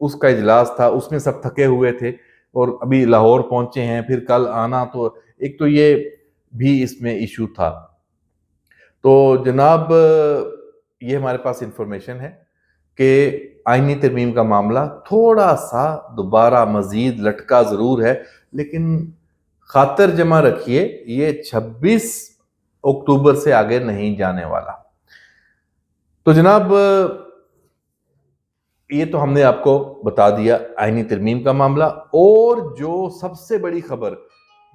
اس کا اجلاس تھا، اس میں سب تھکے ہوئے تھے اور ابھی لاہور پہنچے ہیں، پھر کل آنا، تو ایک تو یہ بھی اس میں ایشو تھا۔ تو جناب یہ ہمارے پاس انفارمیشن ہے کہ آئینی ترمیم کا معاملہ تھوڑا سا دوبارہ مزید لٹکا ضرور ہے، لیکن خاطر جمع رکھیے یہ 26 اکتوبر سے آگے نہیں جانے والا۔ تو جناب یہ تو ہم نے آپ کو بتا دیا آئینی ترمیم کا معاملہ، اور جو سب سے بڑی خبر،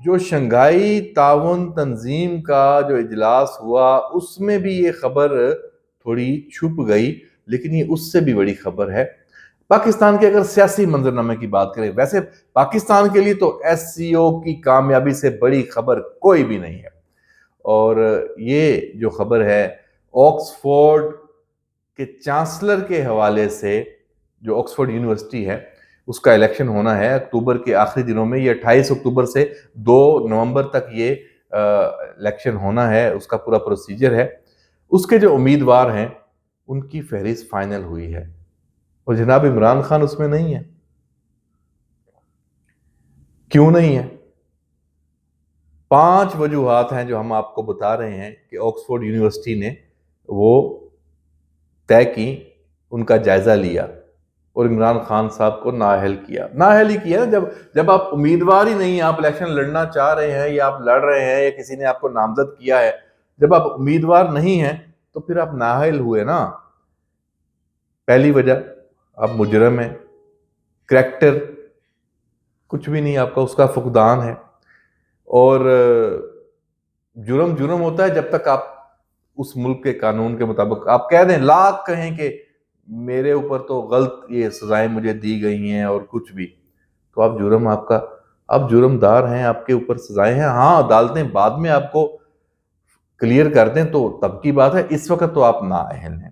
جو شنگھائی تعاون تنظیم کا جو اجلاس ہوا، اس میں بھی یہ خبر تھوڑی چھپ گئی، لیکن یہ اس سے بھی بڑی خبر ہے۔ پاکستان کے اگر سیاسی منظرنامے کی بات کریں، ویسے پاکستان کے لیے تو ایس سی او کی کامیابی سے بڑی خبر کوئی بھی نہیں ہے، اور یہ جو خبر ہے آکسفورڈ کے چانسلر کے حوالے سے، جو آکسفورڈ یونیورسٹی ہے اس کا الیکشن ہونا ہے اکتوبر کے آخری دنوں میں، یہ 28 اکتوبر سے 2 نومبر تک یہ الیکشن ہونا ہے، اس کا پورا پروسیجر ہے۔ اس کے جو امیدوار ہیں ان کی فہرست فائنل ہوئی ہے، اور جناب عمران خان اس میں نہیں ہے۔ کیوں نہیں ہے؟ 5 وجوہات ہیں جو ہم آپ کو بتا رہے ہیں کہ آکسفورڈ یونیورسٹی نے وہ طے کی، ان کا جائزہ لیا اور عمران خان صاحب کو نااہل کیا۔ نااہل ہی کیا نا، جب آپ امیدوار ہی نہیں، آپ الیکشن لڑنا چاہ رہے ہیں یا آپ لڑ رہے ہیں یا کسی نے آپ کو نامزد کیا ہے، جب آپ امیدوار نہیں ہیں تو پھر آپ نااہل ہوئے نا۔ پہلی وجہ، آپ مجرم ہیں، کریکٹر کچھ بھی نہیں آپ کا، اس کا فقدان ہے، اور جرم ہوتا ہے جب تک آپ اس ملک کے قانون کے مطابق آپ کہہ دیں، لاکھ کہیں کہ میرے اوپر تو غلط یہ سزائیں مجھے دی گئی ہیں اور کچھ بھی، تو آپ جرم دار ہیں، آپ کے اوپر سزائیں ہیں۔ ہاں، عدالتیں بعد میں آپ کو کلیئر کر دیں تو تب کی بات ہے، اس وقت تو آپ نااہل ہیں۔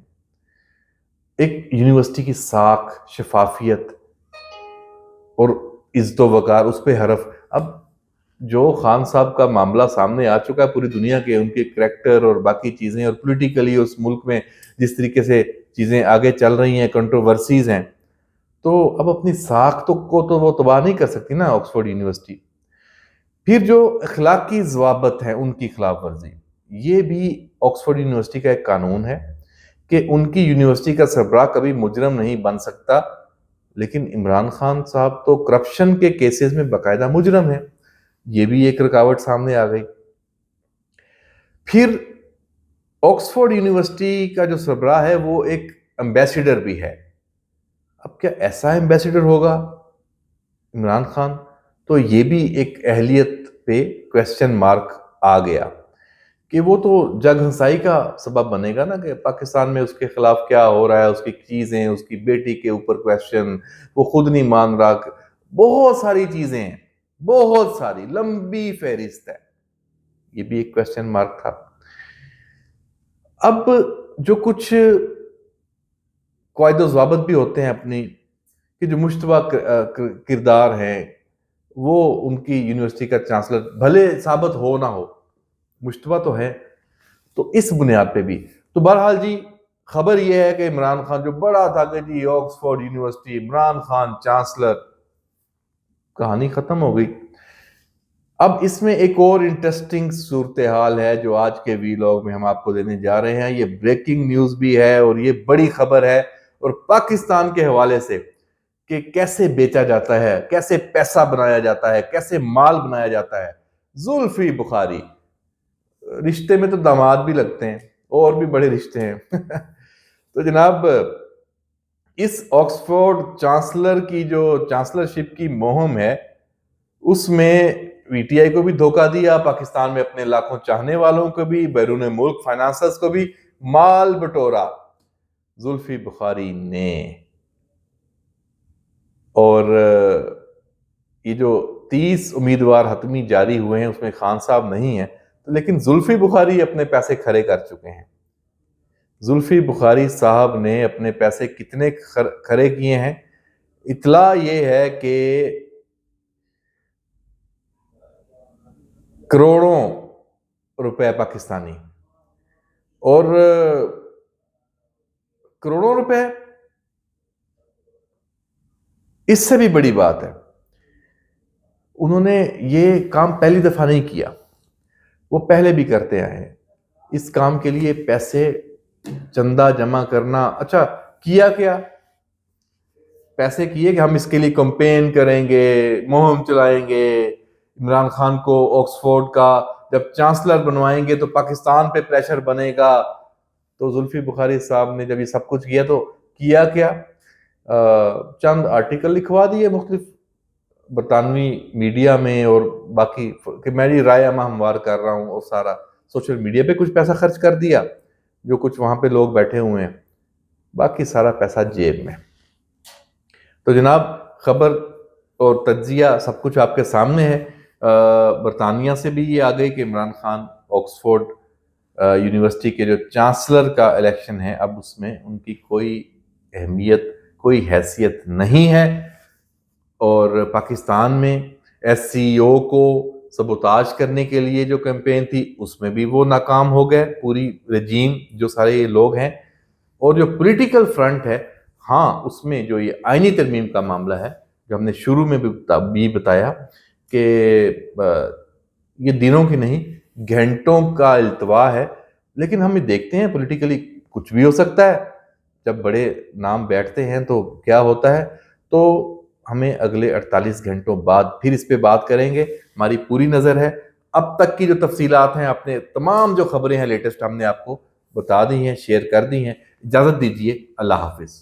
ایک یونیورسٹی کی ساکھ، شفافیت اور عزت و وقار، اس پہ حرف۔ اب جو خان صاحب کا معاملہ سامنے آ چکا ہے پوری دنیا کے، ان کے کریکٹر اور باقی چیزیں، اور پولیٹیکلی اس ملک میں جس طریقے سے چیزیں آگے چل رہی ہیں، کنٹروورسیز ہیں، تو اب اپنی ساکھ کو تو وہ تباہ نہیں کر سکتی نا آکسفورڈ یونیورسٹی۔ پھر جو اخلاقی ضوابط ہیں ان کی خلاف ورزی، یہ بھی آکسفورڈ یونیورسٹی کا ایک قانون ہے کہ ان کی یونیورسٹی کا سربراہ کبھی مجرم نہیں بن سکتا، لیکن عمران خان صاحب تو کرپشن کے کیسز میں باقاعدہ مجرم ہیں، یہ بھی ایک رکاوٹ سامنے آ گئی۔ پھر آکسفورڈ یونیورسٹی کا جو سربراہ ہے وہ ایک ایمبیسیڈر بھی ہے۔ اب کیا ایسا ایمبیسیڈر ہوگا عمران خان؟ تو یہ بھی ایک اہلیت پہ کویسچن مارک آ گیا کہ وہ تو جگ ہنسائی کا سبب بنے گا نا، کہ پاکستان میں اس کے خلاف کیا ہو رہا ہے، اس کی چیزیں، اس کی بیٹی کے اوپر کویسچن، وہ خود نہیں مان رہا، بہت ساری چیزیں ہیں، بہت ساری، لمبی فہرست ہے، یہ بھی ایک کویسچن مارک تھا۔ اب جو کچھ قواعد و ضوابط بھی ہوتے ہیں اپنی، کہ جو مشتبہ کردار ہیں، وہ ان کی یونیورسٹی کا چانسلر بھلے ثابت ہو نہ ہو، مشتبہ تو ہے، تو اس بنیاد پہ بھی۔ تو بہرحال جی، خبر یہ ہے کہ عمران خان جو بڑا تھا کہ جی Oxford university, Imran Khan chancellor, کہانی ختم ہو گئی۔ اب اس میں ایک اور انٹرسٹنگ صورتحال ہے جو آج کے ویلاگ میں ہم آپ کو دینے جا رہے ہیں، یہ بریکنگ نیوز بھی ہے اور یہ بڑی خبر ہے، اور پاکستان کے حوالے سے کہ کیسے بیچا جاتا ہے، کیسے پیسہ بنایا جاتا ہے، کیسے مال بنایا جاتا ہے۔ زلفی بخاری، رشتے میں تو داماد بھی لگتے ہیں، اور بھی بڑے رشتے ہیں۔ تو جناب اس آکسفورڈ چانسلر کی جو چانسلرشپ کی مہم ہے، اس میں وی ٹی آئی کو بھی دھوکہ دیا، پاکستان میں اپنے لاکھوں چاہنے والوں کو بھی، بیرون ملک فائنانسرز کو بھی مال بٹورا زلفی بخاری نے۔ اور یہ جو 30 امیدوار حتمی جاری ہوئے ہیں اس میں خان صاحب نہیں ہیں، لیکن زلفی بخاری اپنے پیسے کھڑے کر چکے ہیں۔ زلفی بخاری صاحب نے اپنے پیسے کتنے کھڑے کیے ہیں؟ اطلاع یہ ہے کہ کروڑوں روپے پاکستانی، اور کروڑوں روپے اس سے بھی بڑی بات ہے، انہوں نے یہ کام پہلی دفعہ نہیں کیا، وہ پہلے بھی کرتے آئے ہیں۔ اس کام کے لیے پیسے چندہ جمع کرنا، اچھا کیا کیا؟ پیسے کیے کہ ہم اس کے لیے کمپین کریں گے، مہم چلائیں گے، عمران خان کو آکسفورڈ کا جب چانسلر بنوائیں گے تو پاکستان پہ پریشر بنے گا۔ تو زلفی بخاری صاحب نے جب یہ سب کچھ کیا تو کیا کیا؟ چند آرٹیکل لکھوا دیے مختلف برطانوی میڈیا میں اور باقی، کہ میری رائے میں ہموار کر رہا ہوں، اور سارا سوشل میڈیا پہ کچھ پیسہ خرچ کر دیا جو کچھ وہاں پہ لوگ بیٹھے ہوئے ہیں، باقی سارا پیسہ جیب میں۔ تو جناب خبر اور تجزیہ سب کچھ آپ کے سامنے ہے۔ برطانیہ سے بھی یہ آ گئی کہ عمران خان آکسفورڈ یونیورسٹی کے جو چانسلر کا الیکشن ہے، اب اس میں ان کی کوئی اہمیت، کوئی حیثیت نہیں ہے، اور پاکستان میں ایس سی او کو سبوتاج کرنے کے لیے جو کیمپین تھی اس میں بھی وہ ناکام ہو گئے، پوری رجیم جو سارے یہ لوگ ہیں۔ اور جو پولیٹیکل فرنٹ ہے، ہاں اس میں جو یہ آئینی ترمیم کا معاملہ ہے، جو ہم نے شروع میں بھی بتایا کہ یہ دنوں کی نہیں گھنٹوں کا التوا ہے، لیکن ہم یہ دیکھتے ہیں پولیٹیکلی کچھ بھی ہو سکتا ہے، جب بڑے نام بیٹھتے ہیں تو کیا ہوتا ہے۔ تو ہمیں اگلے 48 گھنٹوں بعد پھر اس پہ بات کریں گے، ہماری پوری نظر ہے۔ اب تک کی جو تفصیلات ہیں، اپنے تمام جو خبریں ہیں لیٹسٹ ہم نے آپ کو بتا دی ہیں، شیئر کر دی ہیں۔ اجازت دیجیے، اللہ حافظ۔